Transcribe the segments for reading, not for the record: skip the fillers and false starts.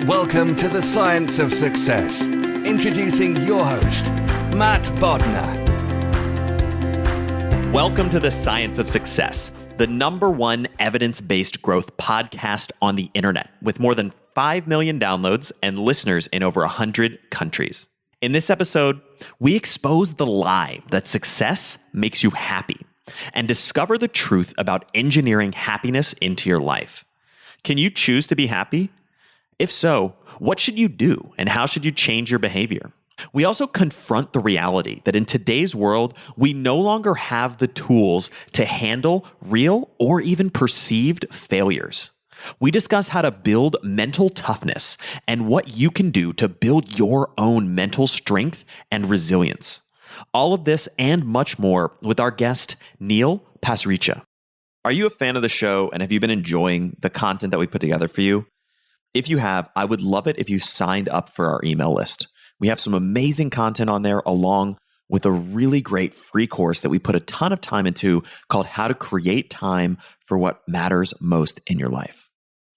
Welcome to the Science of Success. Introducing your host, Matt Bodnar. Welcome to the Science of Success, the #1 evidence-based growth podcast on the internet, with more than 5 million downloads and listeners in over 100 countries. In this episode, we expose the lie that success makes you happy and discover the truth about engineering happiness into your life. Can you choose to be happy? If so, what should you do and how should you change your behavior? We also confront the reality that in today's world, we no longer have the tools to handle real or even perceived failures. We discuss how to build mental toughness and what you can do to build your own mental strength and resilience. All of this and much more with our guest, Neil Pasricha. Are you a fan of the show and have you been enjoying the content that we put together for you? If you have, I would love it if you signed up for our email list. We have some amazing content on there along with a really great free course that we put a ton of time into called How to Create Time for What Matters Most in Your Life.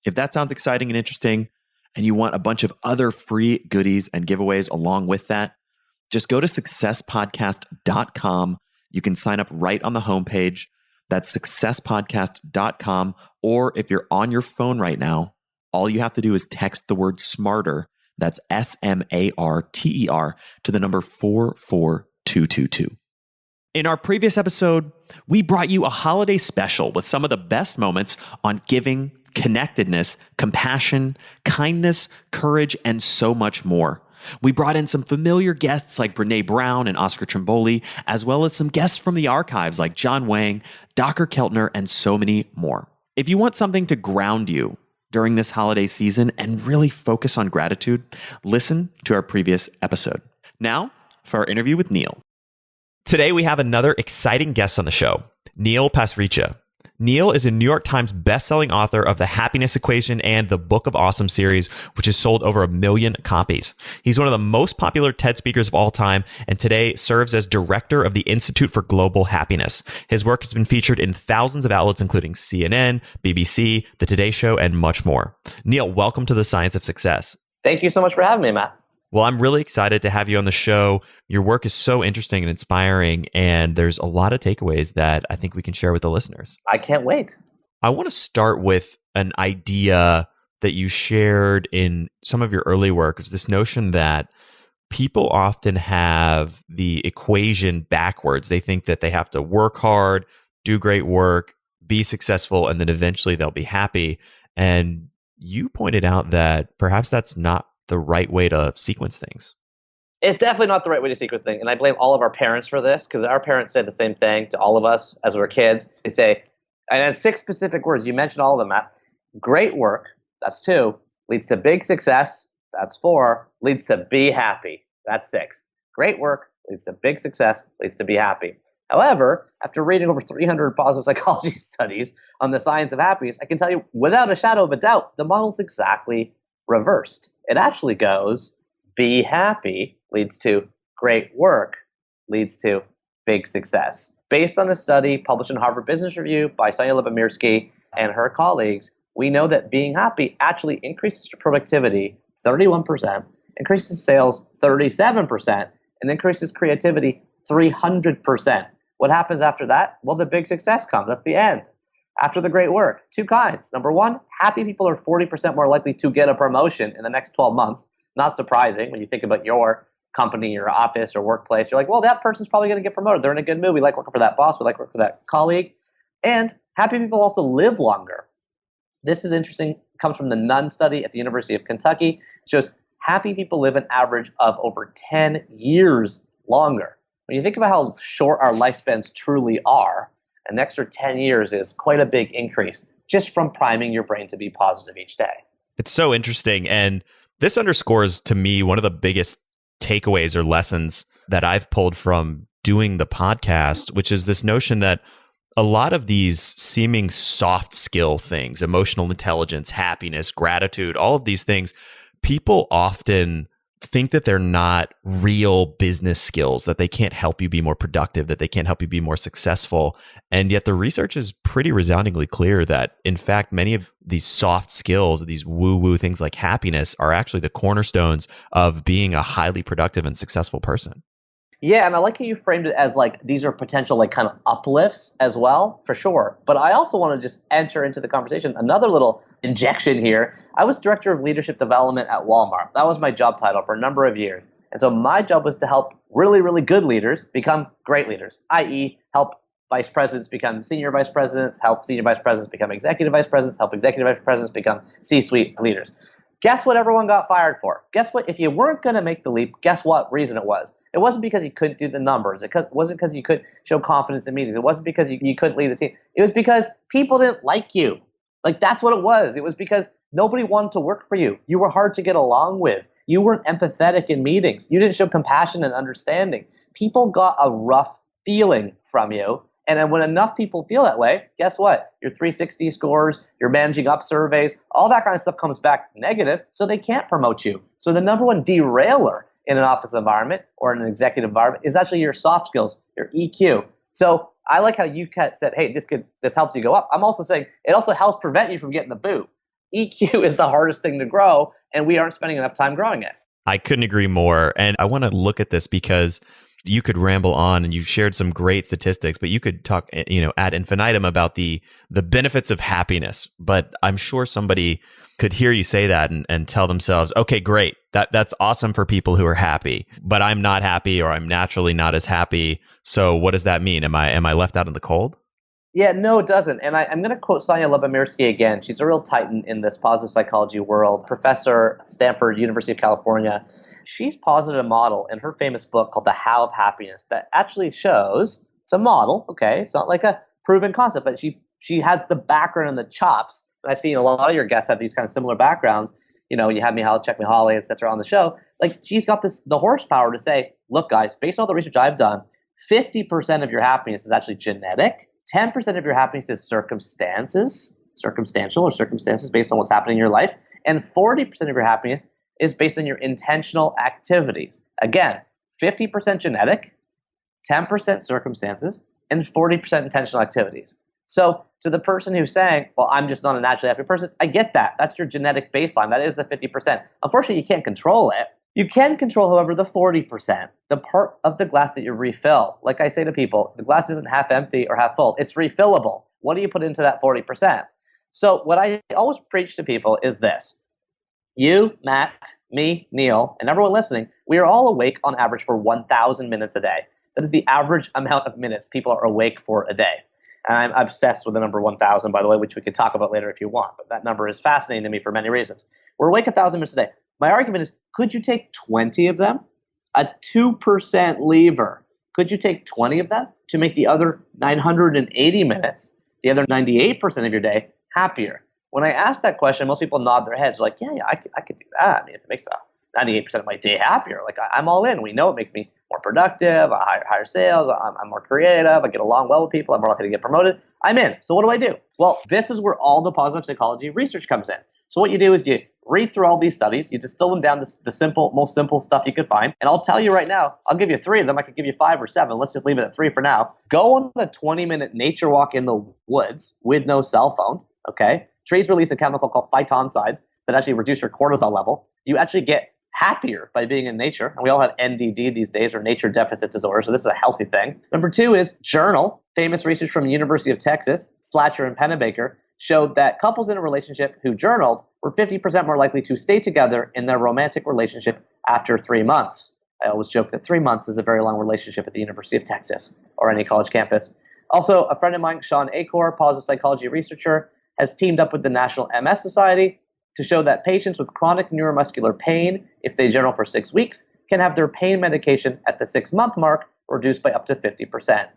If that sounds exciting and interesting and you want a bunch of other free goodies and giveaways along with that, just go to successpodcast.com. You can sign up right on the homepage. That's successpodcast.com. Or if you're on your phone right now, all you have to do is text the word SMARTER, that's SMARTER, to the number 44222. In our previous episode, we brought you a holiday special with some of the best moments on giving, connectedness, compassion, kindness, courage, and so much more. We brought in some familiar guests like Brené Brown and Oscar Trimboli, as well as some guests from the archives like John Wang, Dr. Keltner, and so many more. If you want something to ground you during this holiday season and really focus on gratitude, listen to our previous episode. Now, for our interview with Neil. Today, we have another exciting guest on the show, Neil Pasricha. Neil is a New York Times-bestselling author of The Happiness Equation and the Book of Awesome series, which has sold over 1 million copies. He's one of the most popular TED speakers of all time, and today serves as director of the Institute for Global Happiness. His work has been featured in thousands of outlets, including CNN, BBC, The Today Show, and much more. Neil, welcome to the Science of Success. Thank you so much for having me, Matt. Well, I'm really excited to have you on the show. Your work is so interesting and inspiring, and there's a lot of takeaways that I think we can share with the listeners. I can't wait. I want to start with an idea that you shared in some of your early work. It's this notion that people often have the equation backwards. They think that they have to work hard, do great work, be successful, and then eventually they'll be happy. And you pointed out that perhaps that's not the right way to sequence things. It's definitely not the right way to sequence things. And I blame all of our parents for this, because our parents said the same thing to all of us as we were kids. They say, and in 6 specific words, you mentioned all of them, Matt. Great work, that's 2, leads to big success, that's 4, leads to be happy, that's 6. Great work leads to big success, leads to be happy. However, after reading over 300 positive psychology studies on the science of happiness, I can tell you without a shadow of a doubt, the model's exactly reversed. It actually goes, be happy leads to great work, leads to big success. Based on a study published in Harvard Business Review by Sonia Lyubomirsky and her colleagues, we know that being happy actually increases your productivity 31%, increases sales 37%, and increases creativity 300%. What happens after that? Well, the big success comes. That's the end. After the great work, 2 kinds. Number 1, happy people are 40% more likely to get a promotion in the next 12 months. Not surprising when you think about your company, your office, or workplace. You're like, well, that person's probably going to get promoted. They're in a good mood. We like working for that boss. We like working for that colleague. And happy people also live longer. This is interesting. It comes from the Nunn study at the University of Kentucky. It shows happy people live an average of over 10 years longer. When you think about how short our lifespans truly are, an extra 10 years is quite a big increase just from priming your brain to be positive each day. It's so interesting. And this underscores to me one of the biggest takeaways or lessons that I've pulled from doing the podcast, which is this notion that a lot of these seeming soft skill things, emotional intelligence, happiness, gratitude, all of these things, people often think that they're not real business skills, that they can't help you be more productive, that they can't help you be more successful. And yet the research is pretty resoundingly clear that, in fact, many of these soft skills, these woo-woo things like happiness, are actually the cornerstones of being a highly productive and successful person. Yeah, and I like how you framed it as like these are potential like kind of uplifts as well, for sure. But I also want to just enter into the conversation. Another little injection here. I was director of leadership development at Walmart. That was my job title for a number of years. And so my job was to help really, really good leaders become great leaders, i.e., help vice presidents become senior vice presidents, help senior vice presidents become executive vice presidents, help executive vice presidents become C-suite leaders. Guess what everyone got fired for? Guess what? If you weren't going to make the leap, guess what reason it was? It wasn't because you couldn't do the numbers. It wasn't because you couldn't show confidence in meetings. It wasn't because you couldn't lead a team. It was because people didn't like you. Like, that's what it was. It was because nobody wanted to work for you. You were hard to get along with. You weren't empathetic in meetings. You didn't show compassion and understanding. People got a rough feeling from you. And then when enough people feel that way, guess what? Your 360 scores, your managing up surveys, all that kind of stuff comes back negative, so they can't promote you. So the number one derailer in an office environment or in an executive environment is actually your soft skills, your EQ. So I like how you said, hey, this helps you go up. I'm also saying it also helps prevent you from getting the boot. EQ is the hardest thing to grow, and we aren't spending enough time growing it. I couldn't agree more. And I want to look at this because you could ramble on, and you've shared some great statistics, but you could talk, ad infinitum about the benefits of happiness. But I'm sure somebody could hear you say that and tell themselves, okay, great. That's awesome for people who are happy, but I'm not happy, or I'm naturally not as happy. So what does that mean? Am I left out in the cold? Yeah, no, it doesn't. And I'm going to quote Sonia Lyubomirsky again. She's a real titan in this positive psychology world, professor, Stanford, University of California. She's posited a model in her famous book called The How of Happiness that actually shows, it's a model, okay? It's not like a proven concept, but she has the background and the chops. And I've seen a lot of your guests have these kind of similar backgrounds. You had Mihaly Csikszentmihalyi, et cetera, on the show. Like, she's got the horsepower to say, look, guys, based on all the research I've done, 50% of your happiness is actually genetic. 10% of your happiness is circumstantial or circumstances based on what's happening in your life. And 40% of your happiness is based on your intentional activities. Again, 50% genetic, 10% circumstances, and 40% intentional activities. So to the person who's saying, well, I'm just not a naturally happy person, I get that. That's your genetic baseline. That is the 50%. Unfortunately, you can't control it. You can control, however, the 40%, the part of the glass that you refill. Like I say to people, the glass isn't half empty or half full. It's refillable. What do you put into that 40%? So what I always preach to people is this. You, Matt, me, Neil, and everyone listening, we are all awake on average for 1,000 minutes a day. That is the average amount of minutes people are awake for a day. And I'm obsessed with the number 1,000, by the way, which we could talk about later if you want. But that number is fascinating to me for many reasons. We're awake 1,000 minutes a day. My argument is, could you take 20 of them? A 2% lever. Could you take 20 of them to make the other 980 minutes, the other 98% of your day, happier? When I ask that question, most people nod their heads like, yeah, I could do that. I mean, if it makes 98% of my day happier, like I'm all in. We know it makes me more productive, higher sales, I'm more creative, I get along well with people, I'm more likely to get promoted. I'm in. So what do? Well, this is where all the positive psychology research comes in. So what you do is you read through all these studies, you distill them down to the most simple stuff you could find. And I'll tell you right now, I'll give you 3 of them. I could give you 5 or 7. Let's just leave it at 3 for now. Go on a 20-minute nature walk in the woods with no cell phone, okay? Trees release a chemical called phytoncides that actually reduce your cortisol level. You actually get happier by being in nature. And we all have NDD these days, or nature deficit disorder. So this is a healthy thing. Number 2 is journal. Famous research from the University of Texas, Slatcher and Pennebaker, showed that couples in a relationship who journaled were 50% more likely to stay together in their romantic relationship after 3 months. I always joke that 3 months is a very long relationship at the University of Texas or any college campus. Also, a friend of mine, Sean Acor, positive psychology researcher, has teamed up with the National MS Society to show that patients with chronic neuromuscular pain, if they journal for 6 weeks, can have their pain medication at the 6-month mark reduced by up to 50%.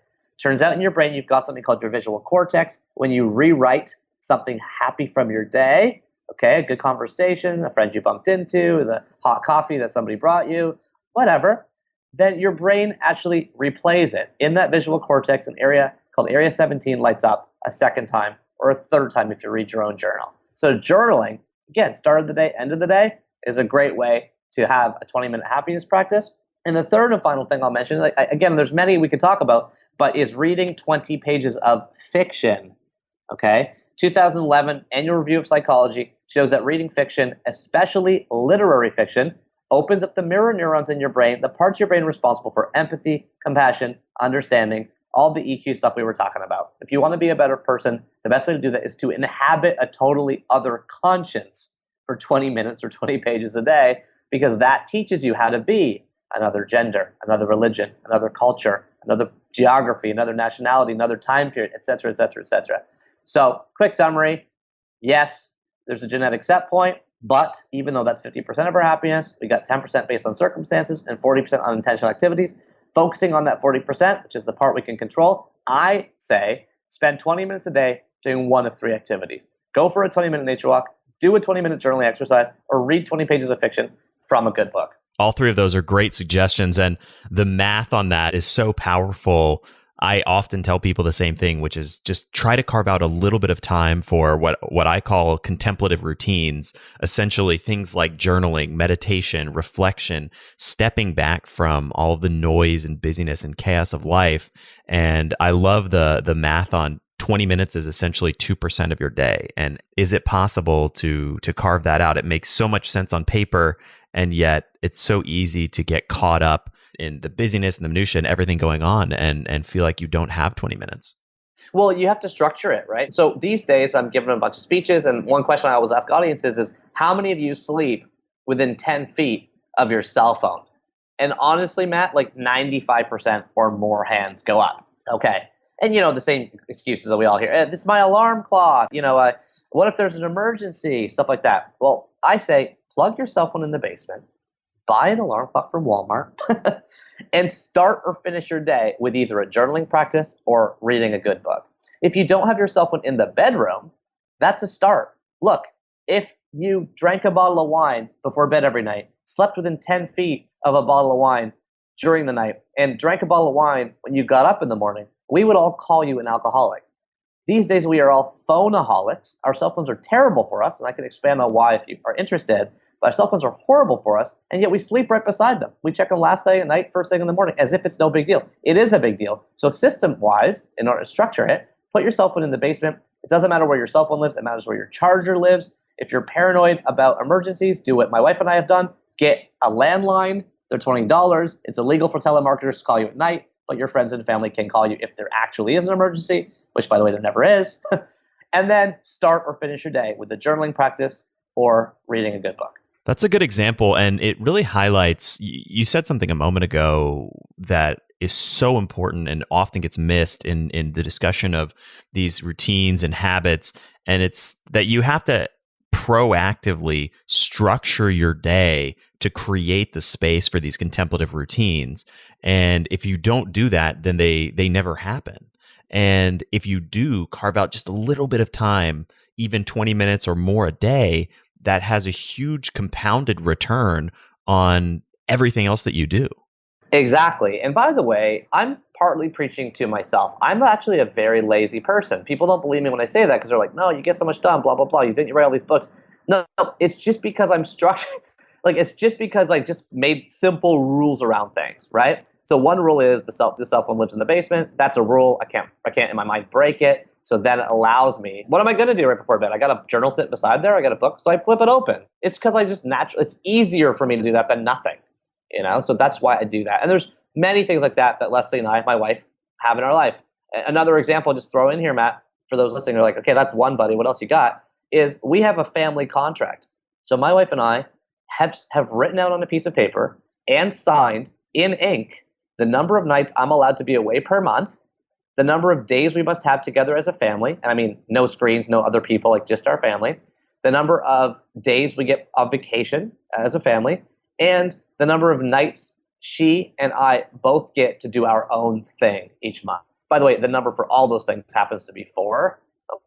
Turns out in your brain, you've got something called your visual cortex. When you rewrite something happy from your day, okay, a good conversation, a friend you bumped into, the hot coffee that somebody brought you, whatever, then your brain actually replays it. In that visual cortex, an area called Area 17 lights up a second time or a third time if you read your own journal. So journaling, again, start of the day, end of the day, is a great way to have a 20-minute happiness practice. And the third and final thing I'll mention, again, there's many we could talk about, but is reading 20 pages of fiction. Okay? 2011 Annual Review of Psychology shows that reading fiction, especially literary fiction, opens up the mirror neurons in your brain, the parts of your brain responsible for empathy, compassion, understanding, all the EQ stuff we were talking about. If you want to be a better person, the best way to do that is to inhabit a totally other conscience for 20 minutes or 20 pages a day, because that teaches you how to be another gender, another religion, another culture, another geography, another nationality, another time period, et cetera, et cetera, et cetera. So, quick summary. Yes, there's a genetic set point, but even though that's 50% of our happiness, we got 10% based on circumstances and 40% on intentional activities. Focusing on that 40%, which is the part we can control, I say spend 20 minutes a day doing one of three activities. Go for a 20-minute nature walk, do a 20-minute journaling exercise, or read 20 pages of fiction from a good book. All three of those are great suggestions, and the math on that is so powerful. I often tell people the same thing, which is just try to carve out a little bit of time for what I call contemplative routines, essentially things like journaling, meditation, reflection, stepping back from all of the noise and busyness and chaos of life. And I love the math on 20 minutes is essentially 2% of your day. And is it possible to carve that out? It makes so much sense on paper, and yet it's so easy to get caught up in the busyness and the minutia and everything going on and feel like you don't have 20 minutes. Well, you have to structure it, right? So these days I'm giving a bunch of speeches, and one question I always ask audiences is, how many of you sleep within 10 feet of your cell phone? And honestly, Matt, like 95% or more hands go up. Okay. And the same excuses that we all hear. This is my alarm clock. What if there's an emergency? Stuff like that. Well, I say plug your cell phone in the basement, buy an alarm clock from Walmart, and start or finish your day with either a journaling practice or reading a good book. If you don't have your cell phone in the bedroom, that's a start. Look, if you drank a bottle of wine before bed every night, slept within 10 feet of a bottle of wine during the night, and drank a bottle of wine when you got up in the morning, we would all call you an alcoholic. These days, we are all phoneaholics. Our cell phones are terrible for us, and I can expand on why if you are interested. But our cell phones are horrible for us, and yet we sleep right beside them. We check them last thing at night, first thing in the morning, as if it's no big deal. It is a big deal. So system-wise, in order to structure it, put your cell phone in the basement. It doesn't matter where your cell phone lives. It matters where your charger lives. If you're paranoid about emergencies, do what my wife and I have done. Get a landline. They're $20. It's illegal for telemarketers to call you at night, but your friends and family can call you if there actually is an emergency, which, by the way, there never is. And then start or finish your day with a journaling practice or reading a good book. That's a good example, and it really highlights, you said something a moment ago that is so important and often gets missed in the discussion of these routines and habits, and it's that you have to proactively structure your day to create the space for these contemplative routines. And if you don't do that, then they never happen. And if you do carve out just a little bit of time, even 20 minutes or more a day, that has a huge compounded return on everything else that you do. Exactly. And by the way, I'm partly preaching to myself. I'm actually a very lazy person. People don't believe me when I say that because they're like, no, you get so much done, blah, blah, blah. You didn't write all these books. No, it's just because I'm structured. It's just because I just made simple rules around things, right? So one rule is the cell phone lives in the basement. That's a rule. I can't in my mind break it. So then it allows me, what am I going to do right before bed? I got a journal sitting beside there. I got a book. So I flip it open. It's because I just it's easier for me to do that than nothing, So that's why I do that. And there's many things like that Leslie and I, my wife, have in our life. Another example, I'll just throw in here, Matt, for those listening, are like, okay, that's one, buddy. What else you got? Is we have a family contract. So my wife and I have written out on a piece of paper and signed in ink the number of nights I'm allowed to be away per month, the number of days we must have together as a family, and I mean no screens, no other people, like just our family, the number of days we get of vacation as a family, and the number of nights she and I both get to do our own thing each month. By the way, the number for all those things happens to be 4.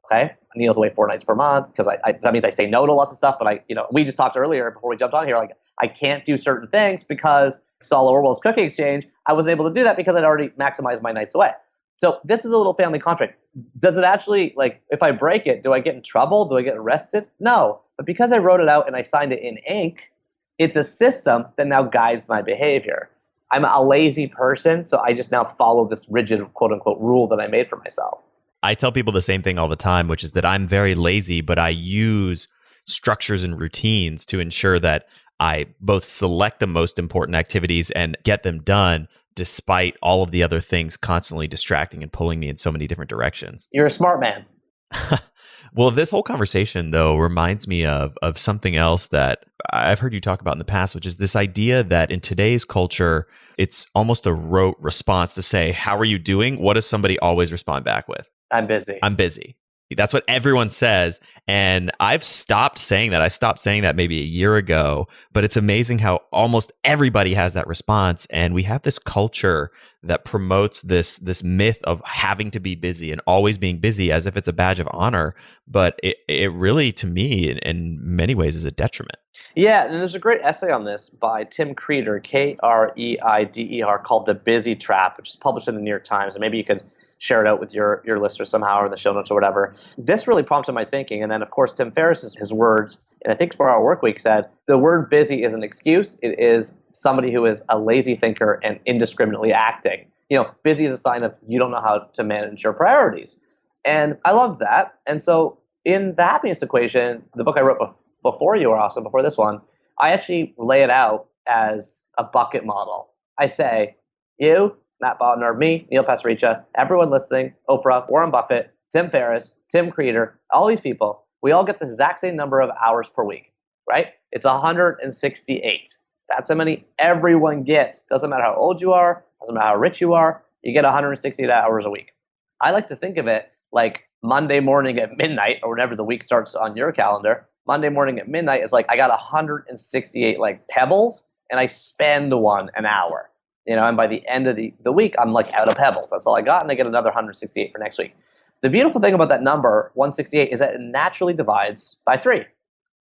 Okay, Neil's away 4 nights per month because that means I say no to lots of stuff. But we just talked earlier before we jumped on here, like I can't do certain things because Saul Orwell's Cooking Exchange. I was able to do that because I'd already maximized my nights away. So this is a little family contract. Does it actually, if I break it, do I get in trouble? Do I get arrested? No. But because I wrote it out and I signed it in ink, It's a system that now guides my behavior. I'm a lazy person, so I just now follow this rigid quote unquote rule that I made for myself. I tell people the same thing all the time, which is that I'm very lazy, but I use structures and routines to ensure that I both select the most important activities and get them done despite all of the other things constantly distracting and pulling me in so many different directions. You're a smart man. Well, this whole conversation, though, reminds me of something else that I've heard you talk about in the past, which is this idea that in today's culture, it's almost a rote response to say, how are you doing? What does somebody always respond back with? I'm busy. I'm busy. That's what everyone says. And I've stopped saying that. I stopped saying that maybe a year ago, but it's amazing how almost everybody has that response. And we have this culture that promotes this myth of having to be busy and always being busy as if it's a badge of honor. But it really, to me, in many ways, is a detriment. Yeah, and there's a great essay on this by Tim Creeder, Kreider, called The Busy Trap, which is published in the New York Times. And maybe you could share it out with your listeners somehow or in the show notes or whatever. This really prompted my thinking. And then, of course, Tim Ferriss, his words, and I think 4 Hour Workweek said, the word busy is an excuse. It is somebody who is a lazy thinker and indiscriminately acting. Busy is a sign of you don't know how to manage your priorities. And I love that. And so in the happiness equation, the book I wrote before you, or also before this one, I actually lay it out as a bucket model. I say, you, Matt Bodnar, me, Neil Pasricha, everyone listening, Oprah, Warren Buffett, Tim Ferriss, Tim Creeder, all these people, we all get the exact same number of hours per week, right? It's 168. That's how many everyone gets. Doesn't matter how old you are, doesn't matter how rich you are, you get 168 hours a week. I like to think of it like Monday morning at midnight, or whenever the week starts on your calendar. Monday morning at midnight is like I got 168 like pebbles, and I spend one an hour. And by the end of the week, I'm like out of pebbles. That's all I got, and I get another 168 for next week. The beautiful thing about that number, 168, is that it naturally divides by 3.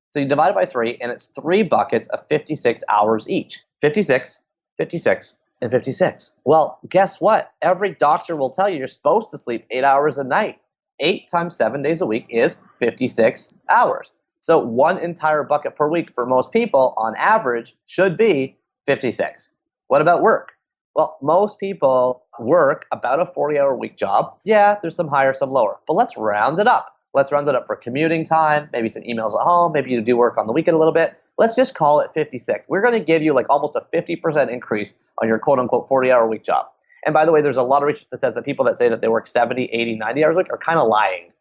So you divide it by 3, and it's 3 buckets of 56 hours each. 56, 56, and 56. Well, guess what? Every doctor will tell you you're supposed to sleep 8 hours a night. 8 times 7 days a week is 56 hours. So one entire bucket per week for most people, on average, should be 56. What about work? Well, most people work about a 40-hour week job. Yeah, there's some higher, some lower. But let's round it up. Let's round it up for commuting time, maybe some emails at home, maybe you do work on the weekend a little bit. Let's just call it 56. We're going to give you like almost a 50% increase on your quote-unquote 40-hour week job. And by the way, there's a lot of research that says that people that say that they work 70, 80, 90 hours a week are kind of lying.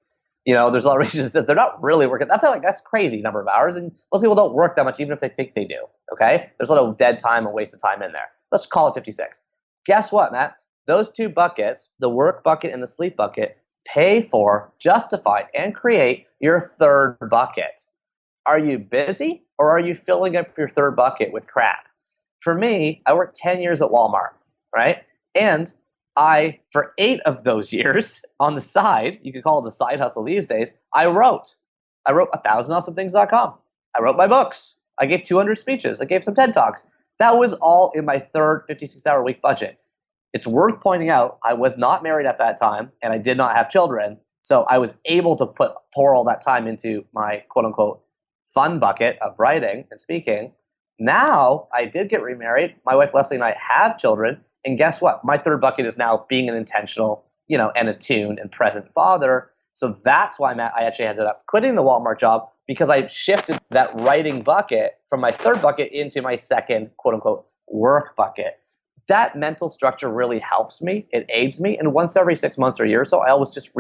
There's a lot of research that says they're not really working. That's crazy number of hours. And most people don't work that much, even if they think they do. Okay? There's a lot of dead time and wasted time in there. Let's call it 56. Guess what, Matt? Those 2 buckets, the work bucket and the sleep bucket, pay for, justify, and create your 3rd bucket. Are you busy, or are you filling up your 3rd bucket with crap? For me, I worked 10 years at Walmart, right? And for 8 of those years, on the side, you could call it the side hustle these days, I wrote 1000awesomethings.com. I wrote my books. I gave 200 speeches. I gave some TED Talks. That was all in my 3rd 56-hour week budget. It's worth pointing out I was not married at that time, and I did not have children, so I was able to pour all that time into my quote-unquote fun bucket of writing and speaking. Now, I did get remarried. My wife Leslie and I have children, and guess what? My 3rd bucket is now being an intentional, and attuned and present father. So that's why, Matt, I actually ended up quitting the Walmart job, because I shifted that writing bucket from my 3rd bucket into my 2nd, quote-unquote, work bucket. That mental structure really helps me. It aids me. And once every 6 months or a year or so, I always just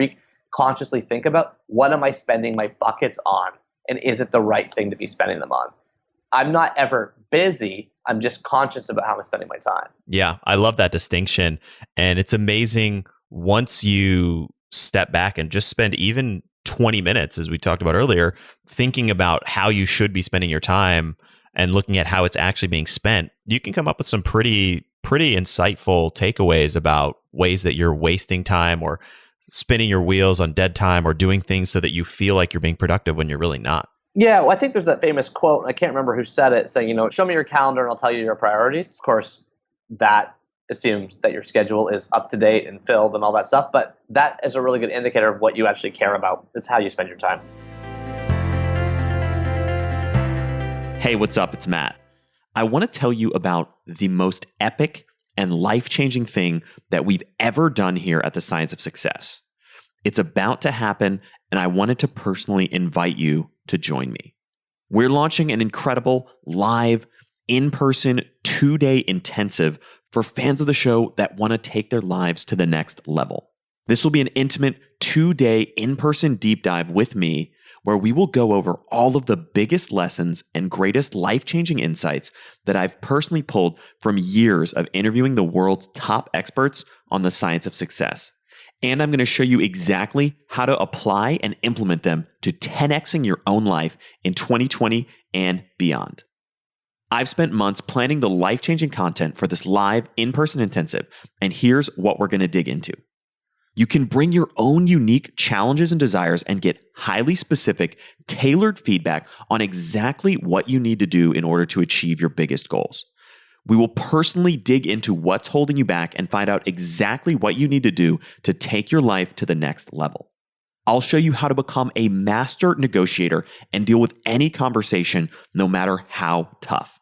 consciously think about, what am I spending my buckets on? And is it the right thing to be spending them on? I'm not ever busy. I'm just conscious about how I'm spending my time. Yeah, I love that distinction. And it's amazing once you step back and just spend even 20 minutes, as we talked about earlier, thinking about how you should be spending your time and looking at how it's actually being spent, you can come up with some pretty insightful takeaways about ways that you're wasting time or spinning your wheels on dead time or doing things so that you feel like you're being productive when you're really not. Yeah, well, I think there's that famous quote, I can't remember who said it, saying, show me your calendar and I'll tell you your priorities. Of course, that assumes that your schedule is up to date and filled and all that stuff, but that is a really good indicator of what you actually care about. It's how you spend your time. Hey, what's up? It's Matt. I want to tell you about the most epic and life-changing thing that we've ever done here at the Science of Success. It's about to happen, and I wanted to personally invite you to join me. We're launching an incredible live, in-person, 2-day intensive for fans of the show that want to take their lives to the next level. This will be an intimate 2-day in-person deep dive with me where we will go over all of the biggest lessons and greatest life-changing insights that I've personally pulled from years of interviewing the world's top experts on the science of success. And I'm going to show you exactly how to apply and implement them to 10xing your own life in 2020 and beyond. I've spent months planning the life-changing content for this live in-person intensive, and here's what we're going to dig into. You can bring your own unique challenges and desires and get highly specific, tailored feedback on exactly what you need to do in order to achieve your biggest goals. We will personally dig into what's holding you back and find out exactly what you need to do to take your life to the next level. I'll show you how to become a master negotiator and deal with any conversation, no matter how tough.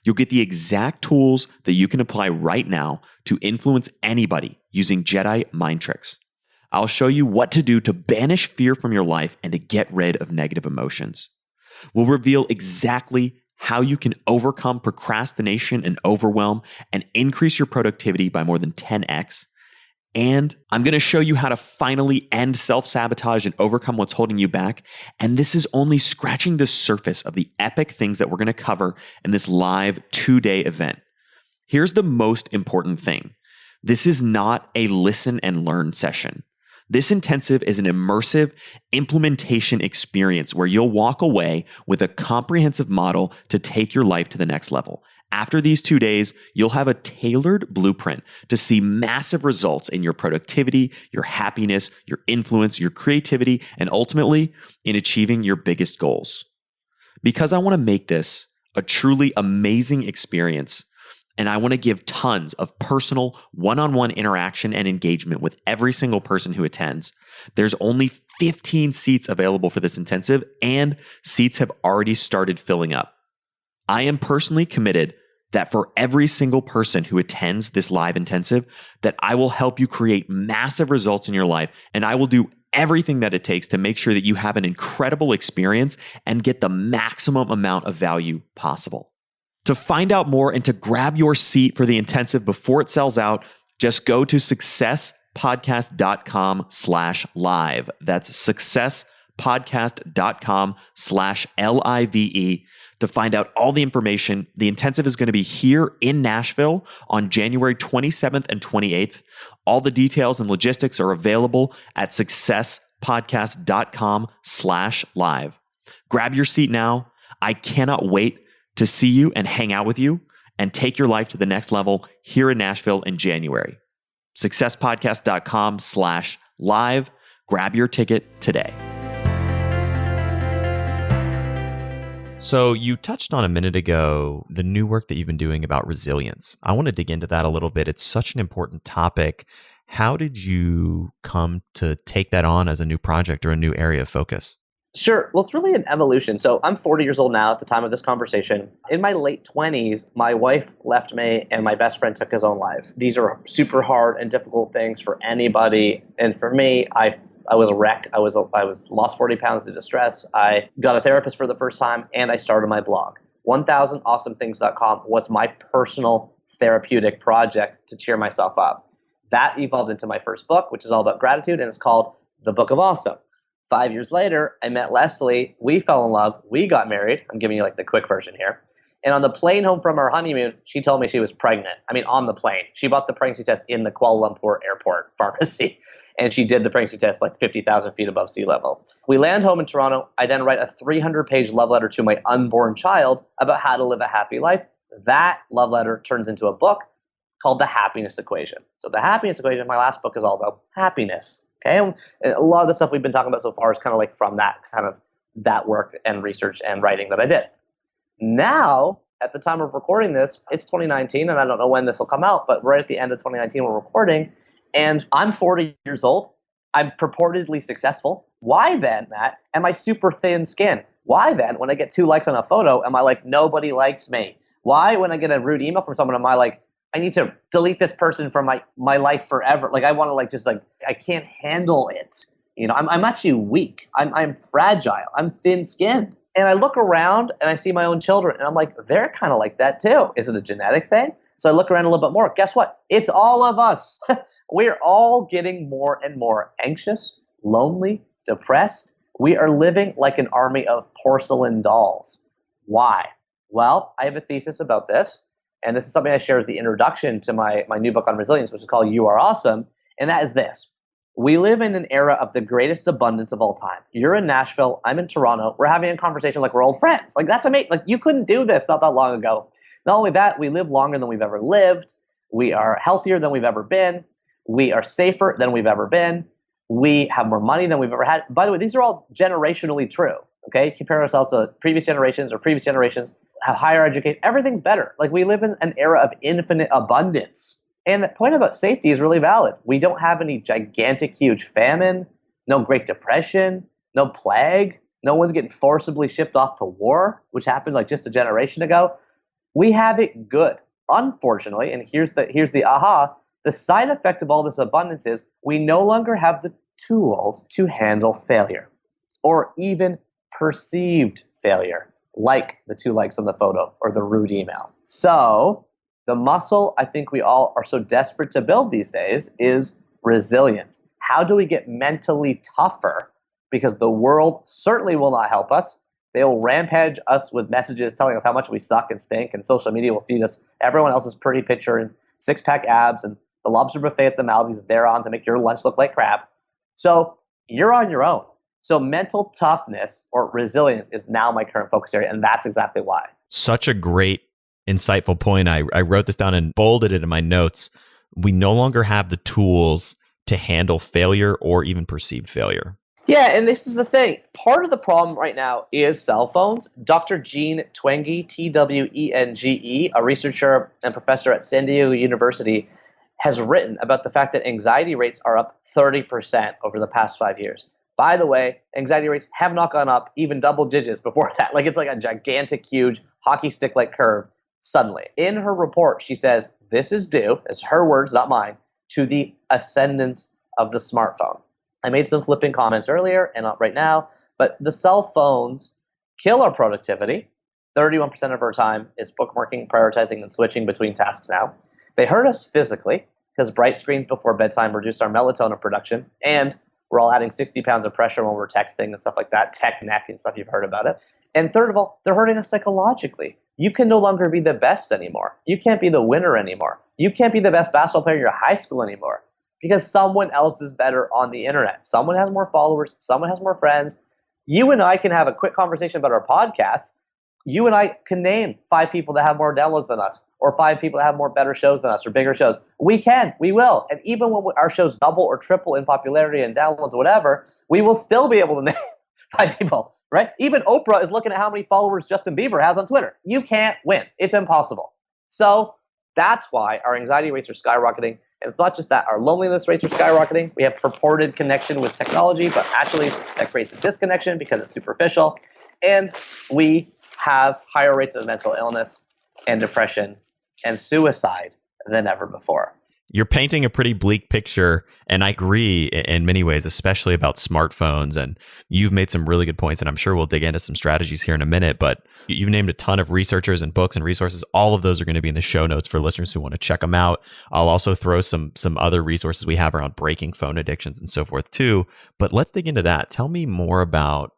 You'll get the exact tools that you can apply right now to influence anybody using Jedi mind tricks. I'll show you what to do to banish fear from your life and to get rid of negative emotions. We'll reveal exactly how you can overcome procrastination and overwhelm and increase your productivity by more than 10x. And I'm going to show you how to finally end self-sabotage and overcome what's holding you back. And this is only scratching the surface of the epic things that we're going to cover in this live 2-day event. Here's the most important thing. This is not a listen and learn session. This intensive is an immersive implementation experience where you'll walk away with a comprehensive model to take your life to the next level. After these 2 days, you'll have a tailored blueprint to see massive results in your productivity, your happiness, your influence, your creativity, and ultimately in achieving your biggest goals. Because I want to make this a truly amazing experience, and I want to give tons of personal one-on-one interaction and engagement with every single person who attends, there's only 15 seats available for this intensive, and seats have already started filling up. I am personally committed that for every single person who attends this live intensive, that I will help you create massive results in your life, and I will do everything that it takes to make sure that you have an incredible experience and get the maximum amount of value possible. To find out more and to grab your seat for the intensive before it sells out, just go to successpodcast.com/live. That's successpodcast.com/LIVE to find out all the information. The intensive is going to be here in Nashville on January 27th and 28th. All the details and logistics are available at successpodcast.com/live. Grab your seat now. I cannot wait to see you and hang out with you and take your life to the next level here in Nashville in January. successpodcast.com/live. Grab your ticket today. So you touched on a minute ago the new work that you've been doing about resilience. I want to dig into that a little bit. It's such an important topic. How did you come to take that on as a new project or a new area of focus? Sure. Well, it's really an evolution. So I'm 40 years old now at the time of this conversation. In my late 20s, my wife left me and my best friend took his own life. These are super hard and difficult things for anybody. And for me, I was a wreck. I was lost 40 pounds to distress. I got a therapist for the first time, and I started my blog. 1000awesomethings.com was my personal therapeutic project to cheer myself up. That evolved into my first book, which is all about gratitude, and it's called The Book of Awesome. 5 years later, I met Leslie. We fell in love. We got married. I'm giving you like the quick version here. And on the plane home from our honeymoon, she told me she was pregnant. I mean, on the plane. She bought the pregnancy test in the Kuala Lumpur airport pharmacy. And she did the pregnancy test like 50,000 feet above sea level. We land home in Toronto. I then write a 300-page love letter to my unborn child about how to live a happy life. That love letter turns into a book called The Happiness Equation. So The Happiness Equation, my last book, is all about happiness. Okay, and a lot of the stuff we've been talking about so far is kind of like from that work and research and writing that I did. Now, at the time of recording this, it's 2019, and I don't know when this will come out, but right at the end of 2019, we're recording, and I'm 40 years old. I'm purportedly successful. Why then, Matt, am I super thin skin? Why then, when I get 2 likes on a photo, am I like, nobody likes me? Why, when I get a rude email from someone, am I like, I need to delete this person from my life forever? Like, I want to I can't handle it. I'm actually weak. I'm fragile. I'm thin-skinned. And I look around and I see my own children and I'm like, they're kind of like that too. Is it a genetic thing? So I look around a little bit more. Guess what? It's all of us. We're all getting more and more anxious, lonely, depressed. We are living like an army of porcelain dolls. Why? Well, I have a thesis about this. And this is something I share as the introduction to my new book on resilience, which is called You Are Awesome. And that is this. We live in an era of the greatest abundance of all time. You're in Nashville. I'm in Toronto. We're having a conversation like we're old friends. Like, that's amazing. Like, you couldn't do this not that long ago. Not only that, we live longer than we've ever lived. We are healthier than we've ever been. We are safer than we've ever been. We have more money than we've ever had. By the way, these are all generationally true. Okay? Compare ourselves to previous generations have higher education. Everything's better. Like, we live in an era of infinite abundance. And the point about safety is really valid. We don't have any gigantic, huge famine, no Great Depression, no plague. No one's getting forcibly shipped off to war, which happened like just a generation ago. We have it good. Unfortunately, and here's the aha, the side effect of all this abundance is we no longer have the tools to handle failure or even perceived failure, like the 2 likes on the photo or the rude email. So the muscle I think we all are so desperate to build these days is resilience. How do we get mentally tougher? Because the world certainly will not help us. They will rampage us with messages telling us how much we suck and stink, and social media will feed us everyone else's pretty picture and 6-pack abs and the lobster buffet at the Maldives that they're on to make your lunch look like crap. So you're on your own. So mental toughness or resilience is now my current focus area, and that's exactly why. Such a great, insightful point. I wrote this down and bolded it in my notes. We no longer have the tools to handle failure or even perceived failure. Yeah, and this is the thing. Part of the problem right now is cell phones. Dr. Jean Twenge, Twenge, a researcher and professor at San Diego University, has written about the fact that anxiety rates are up 30% over the past 5 years. By the way, anxiety rates have not gone up even double digits before that. Like, it's like a gigantic, huge hockey stick-like curve suddenly. In her report, she says, this is due, it's her words, not mine, to the ascendance of the smartphone. I made some flipping comments earlier and not right now, but the cell phones kill our productivity. 31% of our time is bookmarking, prioritizing, and switching between tasks now. They hurt us physically because bright screens before bedtime reduce our melatonin production, and we're all adding 60 pounds of pressure when we're texting and stuff like that, tech neck and stuff, you've heard about it. And third of all, they're hurting us psychologically. You can no longer be the best anymore. You can't be the winner anymore. You can't be the best basketball player in your high school anymore because someone else is better on the internet. Someone has more followers. Someone has more friends. You and I can have a quick conversation about our podcasts. You and I can name 5 people that have more downloads than us, or 5 people that have more better shows than us or bigger shows. We can, we will. And even when our shows double or triple in popularity and downloads, whatever, we will still be able to name 5 people, right? Even Oprah is looking at how many followers Justin Bieber has on Twitter. You can't win. It's impossible. So that's why our anxiety rates are skyrocketing. And it's not just that. Our loneliness rates are skyrocketing. We have purported connection with technology, but actually that creates a disconnection because it's superficial. And we have higher rates of mental illness and depression and suicide than ever before. You're painting a pretty bleak picture, and I agree in many ways, especially about smartphones. And you've made some really good points, and I'm sure we'll dig into some strategies here in a minute. But you've named a ton of researchers and books and resources. All of those are going to be in the show notes for listeners who want to check them out. I'll also throw some other resources we have around breaking phone addictions and so forth too. But let's dig into that. Tell me more about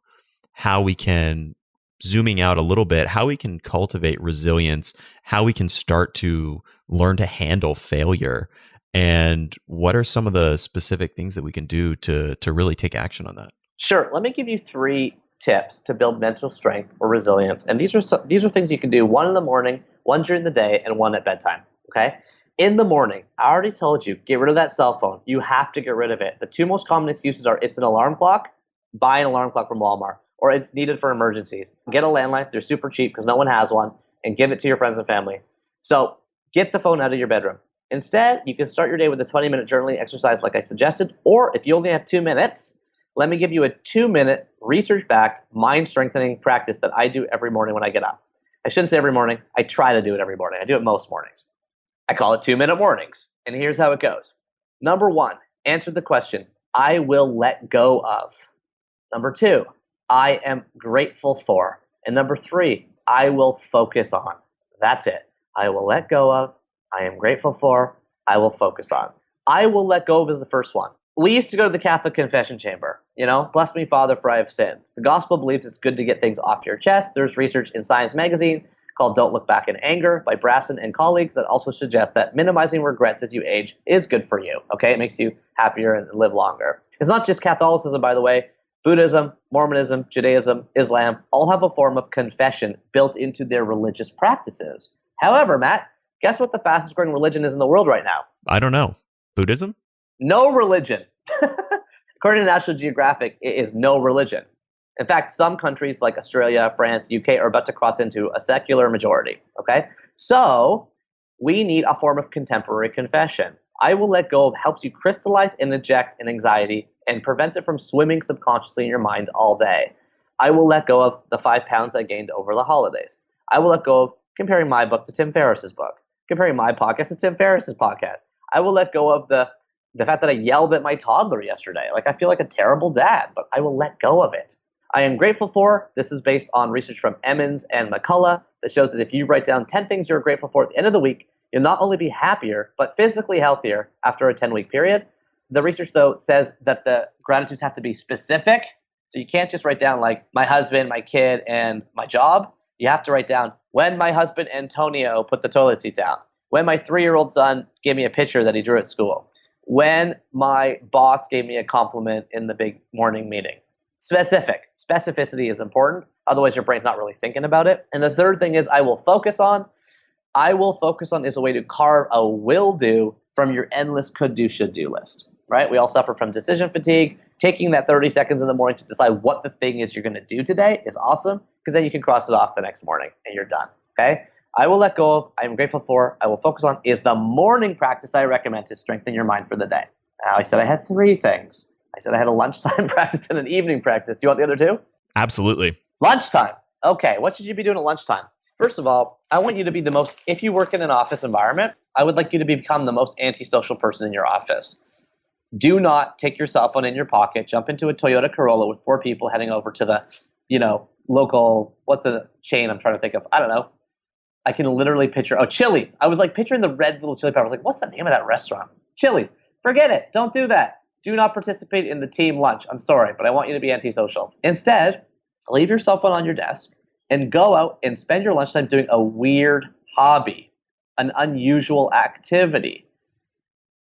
how we can, zooming out a little bit, how we can cultivate resilience, how we can start to learn to handle failure, and what are some of the specific things that we can do to really take action on that? Sure. Let me give you 3 tips to build mental strength or resilience. And these are things you can do, 1 in the morning, 1 during the day, and 1 at bedtime. Okay? In the morning, I already told you, get rid of that cell phone. You have to get rid of it. The 2 most common excuses are it's an alarm clock, buy an alarm clock from Walmart, or it's needed for emergencies. Get a landline. They're super cheap because no one has one, and give it to your friends and family. So get the phone out of your bedroom. Instead, you can start your day with a 20-minute journaling exercise like I suggested, or if you only have 2 minutes, let me give you a 2-minute research-backed mind-strengthening practice that I do every morning when I get up. I shouldn't say every morning. I try to do it every morning. I do it most mornings. I call it 2-minute mornings. And here's how it goes. Number 1, answer the question, I will let go of. Number 2, I am grateful for. And number 3, I will focus on. That's it. I will let go of, I am grateful for, I will focus on. I will let go of is the first one. We used to go to the Catholic confession chamber. Bless me, Father, for I have sinned. The gospel believes it's good to get things off your chest. There's research in Science magazine called Don't Look Back in Anger by Brasson and colleagues that also suggests that minimizing regrets as you age is good for you. Okay, it makes you happier and live longer. It's not just Catholicism, by the way. Buddhism, Mormonism, Judaism, Islam all have a form of confession built into their religious practices. However, Matt, guess what the fastest growing religion is in the world right now? I don't know. Buddhism? No religion. According to National Geographic, it is no religion. In fact, some countries like Australia, France, UK are about to cross into a secular majority. Okay? So we need a form of contemporary confession. I will let go of helps you crystallize and eject an anxiety and prevents it from swimming subconsciously in your mind all day. I will let go of the 5 pounds I gained over the holidays. I will let go of comparing my book to Tim Ferriss's book, comparing my podcast to Tim Ferriss's podcast. I will let go of the fact that I yelled at my toddler yesterday. I feel like a terrible dad, but I will let go of it. I am grateful for, this is based on research from Emmons and McCullough that shows that if you write down 10 things you're grateful for at the end of the week, you'll not only be happier, but physically healthier after a 10-week period. The research, though, says that the gratitudes have to be specific. So you can't just write down my husband, my kid, and my job. You have to write down when my husband Antonio put the toilet seat down, when my 3-year-old son gave me a picture that he drew at school, when my boss gave me a compliment in the big morning meeting. Specific. Specificity is important. Otherwise, your brain's not really thinking about it. And the third thing is I will focus on. I will focus on is a way to carve a will do from your endless could do, should do list, right? We all suffer from decision fatigue. Taking that 30 seconds in the morning to decide what the thing is you're going to do today is awesome because then you can cross it off the next morning and you're done, okay? I will let go of, I am grateful for, I will focus on is the morning practice I recommend to strengthen your mind for the day. Now, I said I had 3 things. I said I had a lunchtime practice and an evening practice. You want the other 2? Absolutely. Lunchtime. Okay, what should you be doing at lunchtime? First of all, I want you to be if you work in an office environment, I would like you to become the most antisocial person in your office. Do not take your cell phone in your pocket, jump into a Toyota Corolla with 4 people heading over to the, local, what's the chain I'm trying to think of? I don't know. I can literally picture, Chili's. I was picturing the red little chili powder. I was what's the name of that restaurant? Chili's. Forget it. Don't do that. Do not participate in the team lunch. I'm sorry, but I want you to be antisocial. Instead, leave your cell phone on your desk and go out and spend your lunchtime doing a weird hobby, an unusual activity.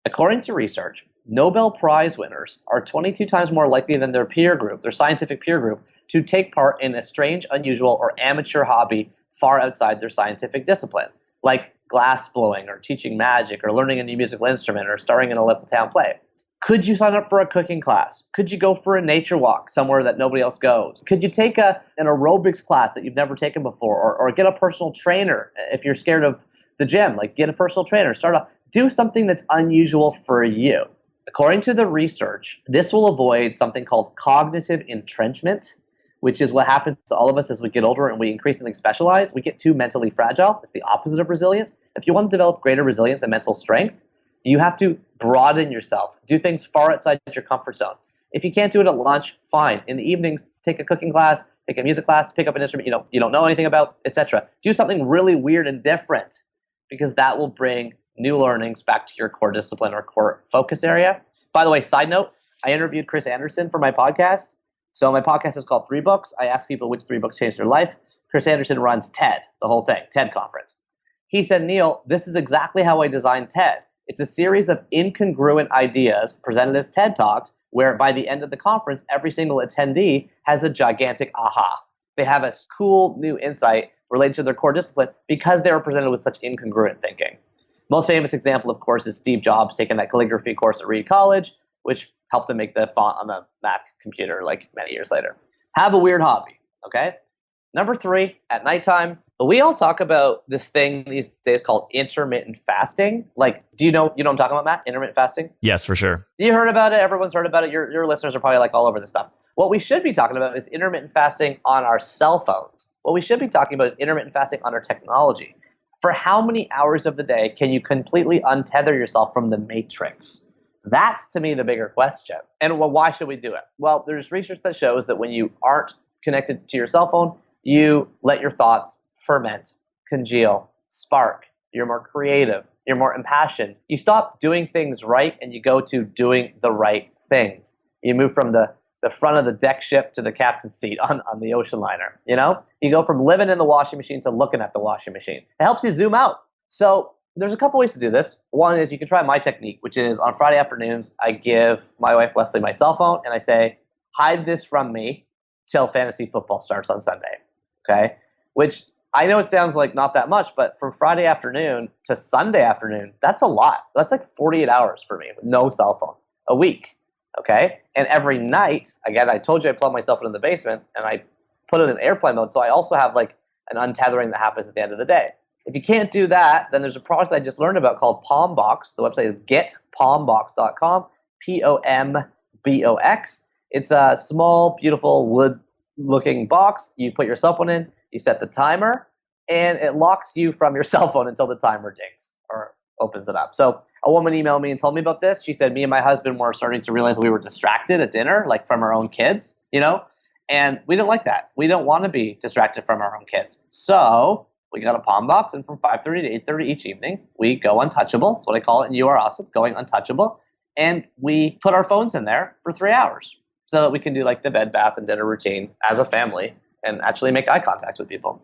According to research, Nobel Prize winners are 22 times more likely than their peer group, their scientific peer group, to take part in a strange, unusual, or amateur hobby far outside their scientific discipline, like glass blowing or teaching magic or learning a new musical instrument or starring in a local town play. Could you sign up for a cooking class? Could you go for a nature walk somewhere that nobody else goes? Could you take an aerobics class that you've never taken before or get a personal trainer if you're scared of the gym? Get a personal trainer. Do something that's unusual for you. According to the research, this will avoid something called cognitive entrenchment, which is what happens to all of us as we get older and we increasingly specialize. We get too mentally fragile. It's the opposite of resilience. If you want to develop greater resilience and mental strength, you have to broaden yourself. Do things far outside your comfort zone. If you can't do it at lunch, fine. In the evenings, take a cooking class, take a music class, pick up an instrument you don't know anything about, etc. Do something really weird and different because that will bring new learnings back to your core discipline or core focus area. By the way, side note, I interviewed Chris Anderson for my podcast. So my podcast is called 3 Books. I ask people which 3 books changed their life. Chris Anderson runs TED, the whole thing, TED conference. He said, Neil, this is exactly how I designed TED. It's a series of incongruent ideas presented as TED Talks, where by the end of the conference, every single attendee has a gigantic aha. They have a cool new insight related to their core discipline because they were presented with such incongruent thinking. Most famous example, of course, is Steve Jobs taking that calligraphy course at Reed College, which helped him make the font on the Mac computer many years later. Have a weird hobby, okay? Number 3, at nighttime, we all talk about this thing these days called intermittent fasting. Do you know what I'm talking about, Matt? Intermittent fasting? Yes, for sure. You heard about it. Everyone's heard about it. Your listeners are probably all over this stuff. What we should be talking about is intermittent fasting on our cell phones. What we should be talking about is intermittent fasting under technology. For how many hours of the day can you completely untether yourself from the matrix? That's, to me, the bigger question. And why should we do it? Well, there's research that shows that when you aren't connected to your cell phone, you let your thoughts ferment, congeal, spark. You're more creative. You're more impassioned. You stop doing things right and you go to doing the right things. You move from the front of the deck ship to the captain's seat on the ocean liner. You go from living in the washing machine to looking at the washing machine. It helps you zoom out. So there's a couple ways to do this. One is you can try my technique, which is on Friday afternoons, I give my wife Leslie my cell phone and I say, hide this from me till fantasy football starts on Sunday. Okay? Which I know it sounds like not that much, but from Friday afternoon to Sunday afternoon, that's a lot. That's like 48 hours for me with no cell phone a week. Okay? And every night, again, I told you I plug myself into the basement and I put it in airplane mode. So I also have like an untethering that happens at the end of the day. If you can't do that, then there's a product I just learned about called Palmbox. The website is getpalmbox.com, Pombox. It's a small, beautiful wood-looking box. You put your cell phone in, you set the timer, and it locks you from your cell phone until the timer dings or opens it up. So a woman emailed me and told me about this. She said, me and my husband were starting to realize we were distracted at dinner, like from our own kids, and we didn't like that. We don't want to be distracted from our own kids. So we got a Palm Box, and from 5:30 to 8:30 each evening, we go untouchable. That's what I call it, and You Are Awesome, going untouchable. And we put our phones in there for 3 hours so that we can do like the bed, bath, and dinner routine as a family and actually make eye contact with people.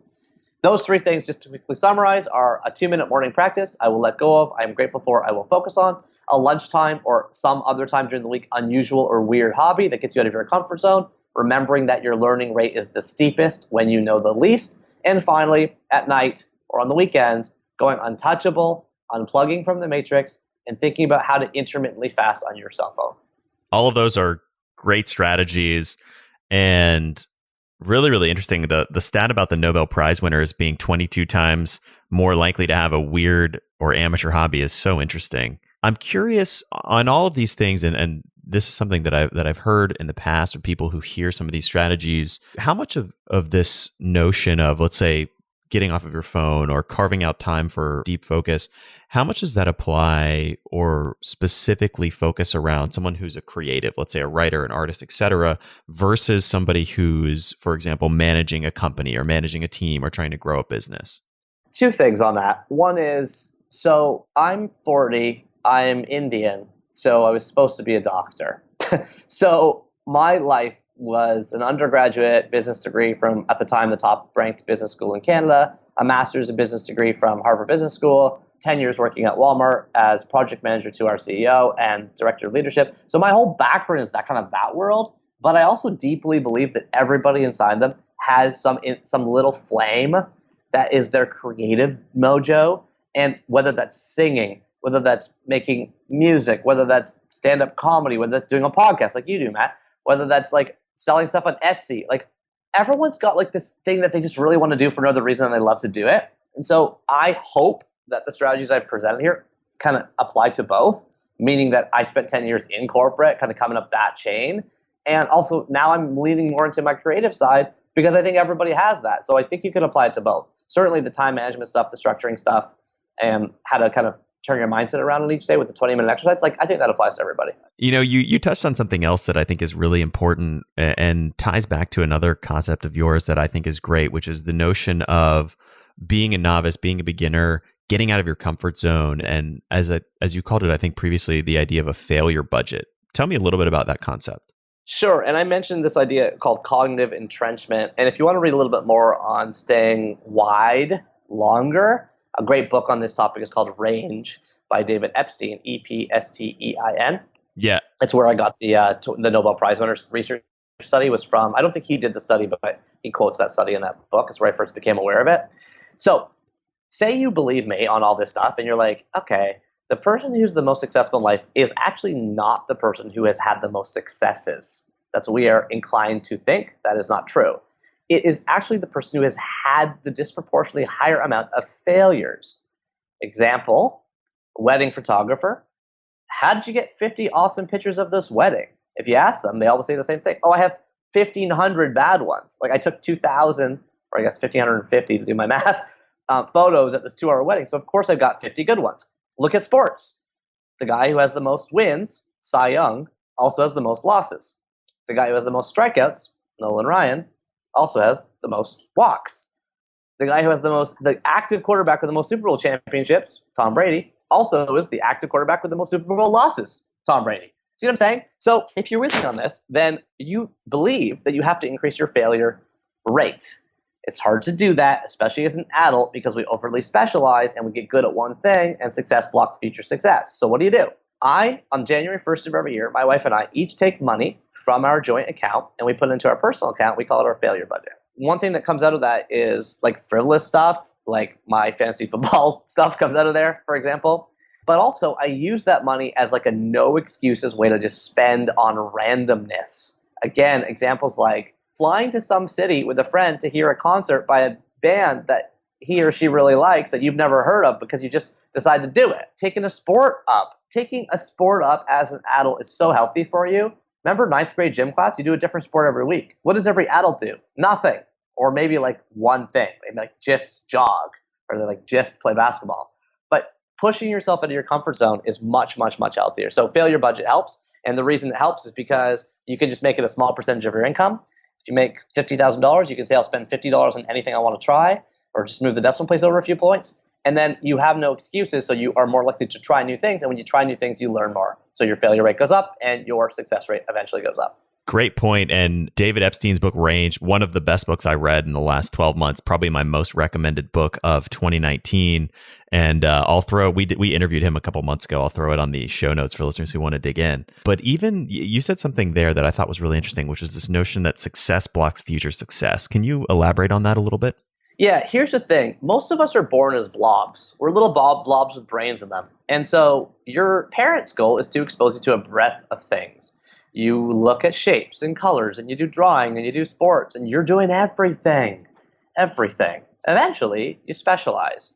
Those 3 things, just to quickly summarize, are a 2-minute morning practice I will let go of, I am grateful for, I will focus on, a lunchtime or some other time during the week, unusual or weird hobby that gets you out of your comfort zone, remembering that your learning rate is the steepest when you know the least, and finally, at night or on the weekends, going untouchable, unplugging from the matrix, and thinking about how to intermittently fast on your cell phone. All of those are great strategies and really, really interesting. The stat about the Nobel Prize winners being 22 times more likely to have a weird or amateur hobby is so interesting. I'm curious on all of these things, and this is something that I've heard in the past of people who hear some of these strategies. How much of this notion of, let's say, getting off of your phone or carving out time for deep focus, how much does that apply or specifically focus around someone who's a creative, let's say a writer, an artist, etc., versus somebody who's, for example, managing a company or managing a team or trying to grow a business? 2 things on that. One is, so I'm 40, I'm Indian, so I was supposed to be a doctor. So my life was an undergraduate business degree from, at the time, the top-ranked business school in Canada, a master's in business degree from Harvard Business School, 10 years working at Walmart as project manager to our CEO and director of leadership. So my whole background is that kind of that world, but I also deeply believe that everybody inside them has some little flame that is their creative mojo, and whether that's singing, whether that's making music, whether that's stand-up comedy, whether that's doing a podcast like you do, Matt, whether that's like selling stuff on Etsy, like everyone's got like this thing that they just really want to do for no other reason and they love to do it. And so I hope that the strategies I've presented here kind of apply to both, meaning that I spent 10 years in corporate, kind of coming up that chain. And also now I'm leaning more into my creative side because I think everybody has that. So I think you can apply it to both. Certainly the time management stuff, the structuring stuff, and how to kind of turn your mindset around on each day with the 20-minute exercise. Like, I think that applies to everybody. You touched on something else that I think is really important and ties back to another concept of yours that I think is great, which is the notion of being a novice, being a beginner, getting out of your comfort zone. And as you called it, I think previously, the idea of a failure budget. Tell me a little bit about that concept. Sure. And I mentioned this idea called cognitive entrenchment. And if you want to read a little bit more on staying wide longer, a great book on this topic is called Range by David Epstein, Epstein. Yeah. That's where I got the Nobel Prize winner's research study was from. I don't think he did the study, but he quotes that study in that book. It's where I first became aware of it. So say you believe me on all this stuff and you're like, okay, the person who's the most successful in life is actually not the person who has had the most successes. That's what we are inclined to think. That is not true. It is actually the person who has had the disproportionately higher amount of failures. Example, wedding photographer. How did you get 50 awesome pictures of this wedding? If you ask them, they always say the same thing. Oh, I have 1,500 bad ones. Like I took 2,000 or I guess 1,550 to do my math, photos at this 2-hour wedding. So of course I've got 50 good ones. Look at sports. The guy who has the most wins, Cy Young, also has the most losses. The guy who has the most strikeouts, Nolan Ryan, also has the most walks. The guy who has the active quarterback with the most Super Bowl championships, Tom Brady, also is the active quarterback with the most Super Bowl losses, Tom Brady. See what I'm saying? So if you're with me on this, then you believe that you have to increase your failure rate. It's hard to do that, especially as an adult, because we overly specialize and we get good at one thing, and success blocks future success. So what do? On January 1st of every year, my wife and I each take money from our joint account and we put it into our personal account. We call it our failure budget. One thing that comes out of that is like frivolous stuff, like my fantasy football stuff comes out of there, for example. But also I use that money as like a no excuses way to just spend on randomness. Again, examples like flying to some city with a friend to hear a concert by a band that he or she really likes that you've never heard of because you just decided to do it. Taking a sport up as an adult is so healthy for you. Remember 9th grade gym class? You do a different sport every week. What does every adult do? Nothing. Or maybe like one thing. They like just jog, or they like just play basketball. But pushing yourself into your comfort zone is much, much, much healthier. So failure budget helps. And the reason it helps is because you can just make it a small percentage of your income. If you make $50,000, you can say, I'll spend $50 on anything I want to try, or just move the decimal place over a few points. And then you have no excuses, so you are more likely to try new things. And when you try new things, you learn more. So your failure rate goes up and your success rate eventually goes up. Great point. And David Epstein's book, Range, one of the best books I read in the last 12 months, probably my most recommended book of 2019. And we interviewed him a couple months ago. I'll throw it on the show notes for listeners who want to dig in. But even you said something there that I thought was really interesting, which is this notion that success blocks future success. Can you elaborate on that a little bit? Yeah, here's the thing. Most of us are born as blobs. We're little blobs with brains in them. And so your parents' goal is to expose you to a breadth of things. You look at shapes and colors, and you do drawing, and you do sports, and you're doing everything. Everything. Eventually, you specialize.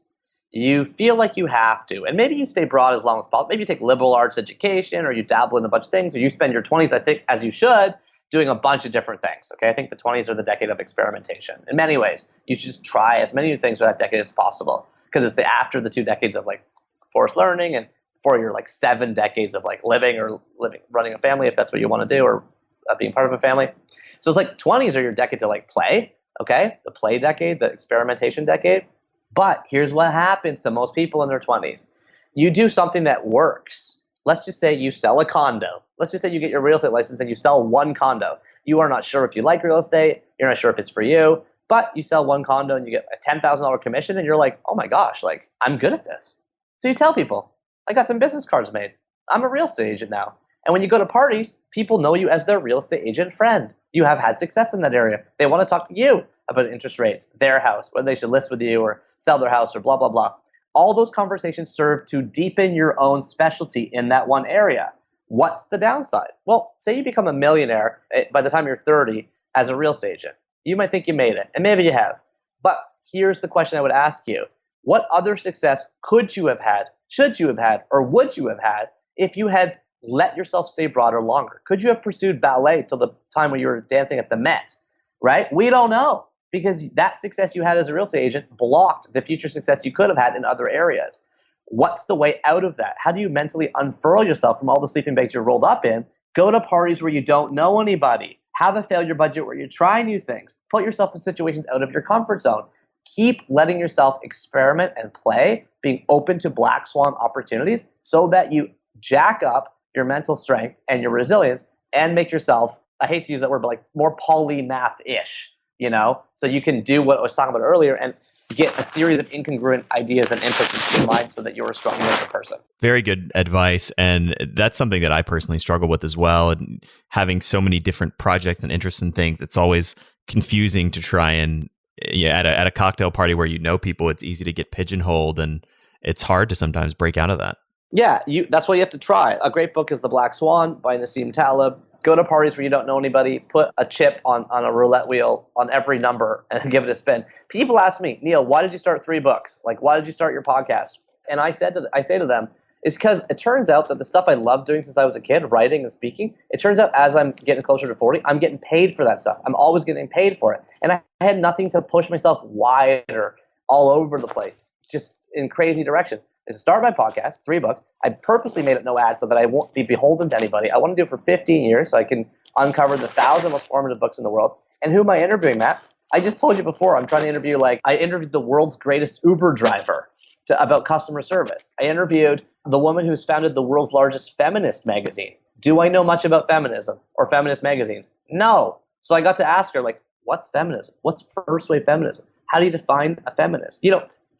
You feel like you have to. And maybe you stay broad as long as possible. Maybe you take liberal arts education, or you dabble in a bunch of things, or you spend your 20s, I think, as you should, doing a bunch of different things. Okay, I think the 20s are the decade of experimentation. In many ways, you should just try as many new things for that decade as possible, because it's after the 2 decades of like forced learning, and for your like 7 decades of like running a family, if that's what you want to do, or being part of a family. So it's like 20s are your decade to like play. Okay, the play decade, the experimentation decade. But here's what happens to most people in their 20s. You do something that works. Let's just say you sell a condo. Let's just say you get your real estate license and you sell one condo. You are not sure if you like real estate. You're not sure if it's for you. But you sell one condo and you get a $10,000 commission, and you're like, oh my gosh, like I'm good at this. So you tell people, I got some business cards made. I'm a real estate agent now. And when you go to parties, people know you as their real estate agent friend. You have had success in that area. They want to talk to you about interest rates, their house, whether they should list with you or sell their house or blah, blah, blah. All those conversations serve to deepen your own specialty in that one area. What's the downside? Well, say you become a millionaire by the time you're 30 as a real estate agent. You might think you made it, and maybe you have. But here's the question I would ask you. What other success could you have had, should you have had, or would you have had if you had let yourself stay broader longer? Could you have pursued ballet till the time when you were dancing at the Met? Right? We don't know, because that success you had as a real estate agent blocked the future success you could have had in other areas. What's the way out of that? How do you mentally unfurl yourself from all the sleeping bags you're rolled up in? Go to parties where you don't know anybody. Have a failure budget where you try new things. Put yourself in situations out of your comfort zone. Keep letting yourself experiment and play, being open to black swan opportunities so that you jack up your mental strength and your resilience and make yourself, I hate to use that word, but like more polymath-ish, so you can do what I was talking about earlier and get a series of incongruent ideas and inputs into your mind so that you're a stronger person. Very good advice. And that's something that I personally struggle with as well. And having so many different projects and interests and things, it's always confusing to try and at a cocktail party where people, it's easy to get pigeonholed, and it's hard to sometimes break out of that. Yeah, that's what you have to try. A great book is The Black Swan by Nassim Taleb. Go to parties where you don't know anybody. Put a chip on a roulette wheel on every number and give it a spin. People ask me, Neil, why did you start 3 books? Like, why did you start your podcast? And I say to them, It's because it turns out that the stuff I love doing since I was a kid, writing and speaking, it turns out as I'm getting closer to 40, I'm getting paid for that stuff. I'm always getting paid for it. And I had nothing to push myself wider all over the place, just in crazy directions. Is to start my podcast, 3 books. I purposely made it no ads so that I won't be beholden to anybody. I want to do it for 15 years so I can uncover the 1,000 most formative books in the world. And who am I interviewing, Matt? I just told you before, I'm trying to interview, I interviewed the world's greatest Uber driver about customer service. I interviewed the woman who's founded the world's largest feminist magazine. Do I know much about feminism or feminist magazines? No. So I got to ask her, what's feminism? What's first wave feminism? How do you define a feminist?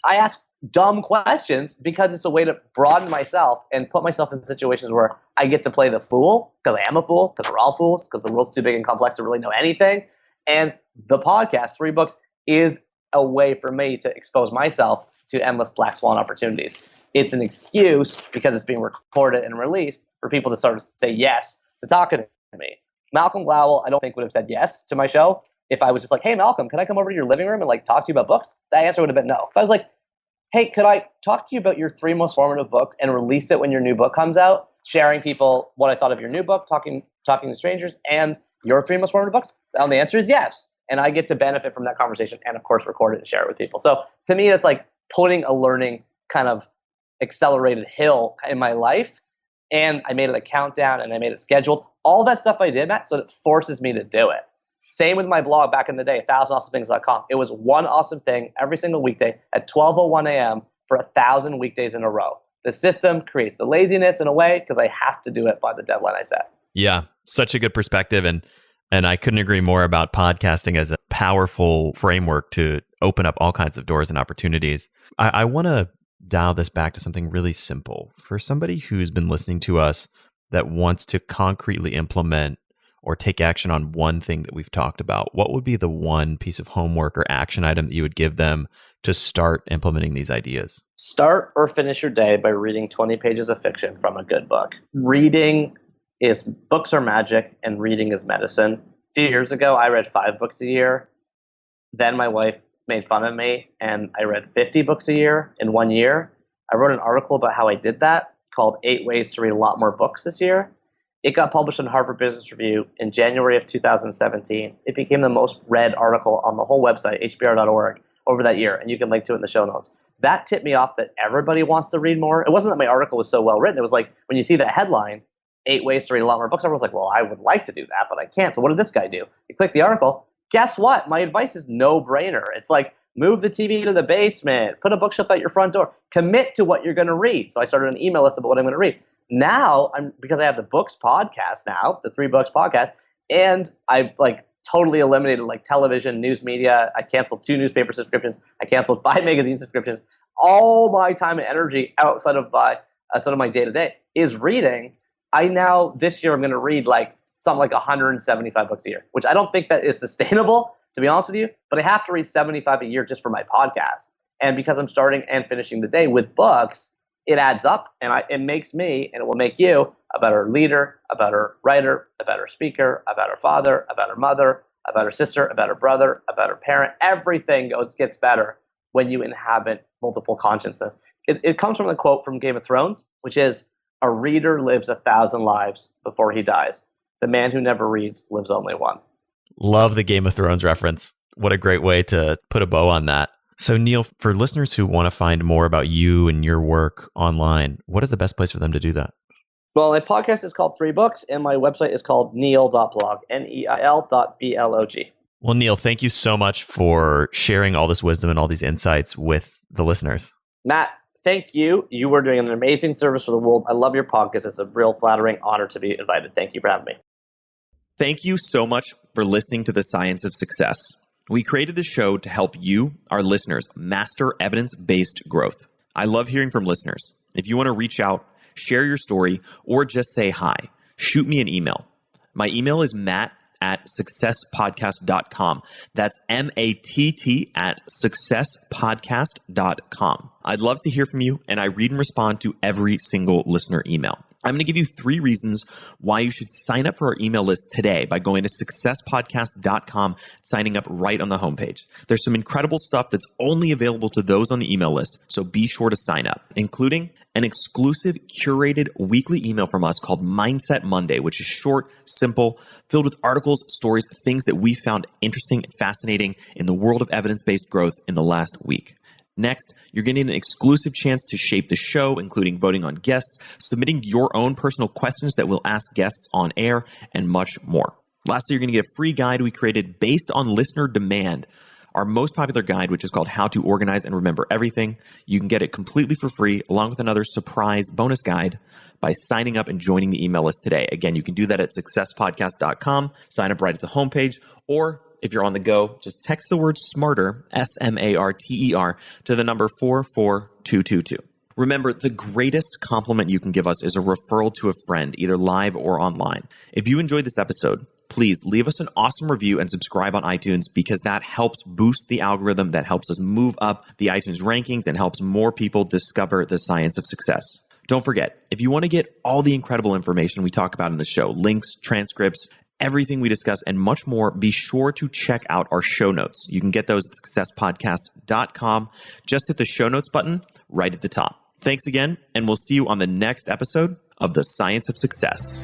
I ask dumb questions because it's a way to broaden myself and put myself in situations where I get to play the fool, because I am a fool, because we're all fools, because the world's too big and complex to really know anything. And the podcast, 3 books, is a way for me to expose myself to endless Black Swan opportunities. It's an excuse, because it's being recorded and released, for people to sort of say yes to talking to me. Malcolm Gladwell, I don't think, would have said yes to my show if I was just like, hey, Malcolm, can I come over to your living room and talk to you about books? The answer would have been no. If I was like, hey, could I talk to you about your 3 most formative books and release it when your new book comes out, sharing people what I thought of your new book, talking to strangers, and your 3 most formative books? And the answer is yes. And I get to benefit from that conversation and, of course, record it and share it with people. So to me, it's like putting a learning kind of accelerated hill in my life. And I made it a countdown and I made it scheduled. All that stuff I did, Matt, so it forces me to do it. Same with my blog back in the day, 1000awesomethings.com. It was one awesome thing every single weekday at 12:01 a.m. for 1,000 weekdays in a row. The system creates the laziness in a way because I have to do it by the deadline I set. Yeah, such a good perspective. And I couldn't agree more about podcasting as a powerful framework to open up all kinds of doors and opportunities. I want to dial this back to something really simple. For somebody who's been listening to us that wants to concretely implement or take action on one thing that we've talked about, what would be the one piece of homework or action item that you would give them to start implementing these ideas? Start or finish your day by reading 20 pages of fiction from a good book. Books are magic and reading is medicine. A few years ago, I read 5 books a year. Then my wife made fun of me and I read 50 books a year in 1 year. I wrote an article about how I did that called 8 Ways to Read a Lot More Books This Year. It got published in Harvard Business Review in January of 2017. It became the most read article on the whole website, hbr.org, over that year, and you can link to it in the show notes. That tipped me off that everybody wants to read more. It wasn't that my article was so well written. It was like when you see the headline, 8 Ways to Read a Lot More Books, everyone's like, well, I would like to do that, but I can't. So what did this guy do? You click the article. Guess what? My advice is no-brainer. It's like, move the TV to the basement, put a bookshelf at your front door, commit to what you're going to read. So I started an email list about what I'm going to read. Now, because I have the books podcast now, the 3 books podcast, and I've totally eliminated television, news media. I canceled 2 newspaper subscriptions. I canceled 5 magazine subscriptions. All my time and energy outside of my day-to-day is reading. This year I'm going to read something like 175 books a year, which I don't think that is sustainable, to be honest with you, but I have to read 75 a year just for my podcast. And because I'm starting and finishing the day with books, it adds up, and it makes me, and it will make you, a better leader, a better writer, a better speaker, a better father, a better mother, a better sister, a better brother, a better parent. Everything gets better when you inhabit multiple consciousness. It comes from the quote from Game of Thrones, which is, a reader lives 1,000 lives before he dies. The man who never reads lives only one. Love the Game of Thrones reference. What a great way to put a bow on that. So Neil, for listeners who want to find more about you and your work online, what is the best place for them to do that? Well, my podcast is called 3 Books, and my website is called neil.blog, neil.blog. Well, Neil, thank you so much for sharing all this wisdom and all these insights with the listeners. Matt, thank you. You were doing an amazing service for the world. I love your podcast. It's a real flattering honor to be invited. Thank you for having me. Thank you so much for listening to The Science of Success. We created the show to help you, our listeners, master evidence-based growth. I love hearing from listeners. If you want to reach out, share your story, or just say hi, shoot me an email. My email is matt@successpodcast.com. That's matt@successpodcast.com. I'd love to hear from you, and I read and respond to every single listener email. I'm going to give you 3 reasons why you should sign up for our email list today by going to successpodcast.com, signing up right on the homepage. There's some incredible stuff that's only available to those on the email list, so be sure to sign up, including an exclusive curated weekly email from us called Mindset Monday, which is short, simple, filled with articles, stories, things that we found interesting and fascinating in the world of evidence-based growth in the last week. Next, you're getting an exclusive chance to shape the show, including voting on guests, submitting your own personal questions that we'll ask guests on air, and much more. Lastly, you're going to get a free guide we created based on listener demand, our most popular guide, which is called How to Organize and Remember Everything. You can get it completely for free, along with another surprise bonus guide by signing up and joining the email list today. Again, you can do that at successpodcast.com, sign up right at the homepage, or if you're on the go, just text the word SMARTER, SMARTER, to the number 44222. Remember, the greatest compliment you can give us is a referral to a friend, either live or online. If you enjoyed this episode, please leave us an awesome review and subscribe on iTunes, because that helps boost the algorithm, that helps us move up the iTunes rankings and helps more people discover the science of success. Don't forget, if you want to get all the incredible information we talk about in the show, links, transcripts, everything we discuss, and much more, be sure to check out our show notes. You can get those at successpodcast.com. Just hit the show notes button right at the top. Thanks again, and we'll see you on the next episode of The Science of Success.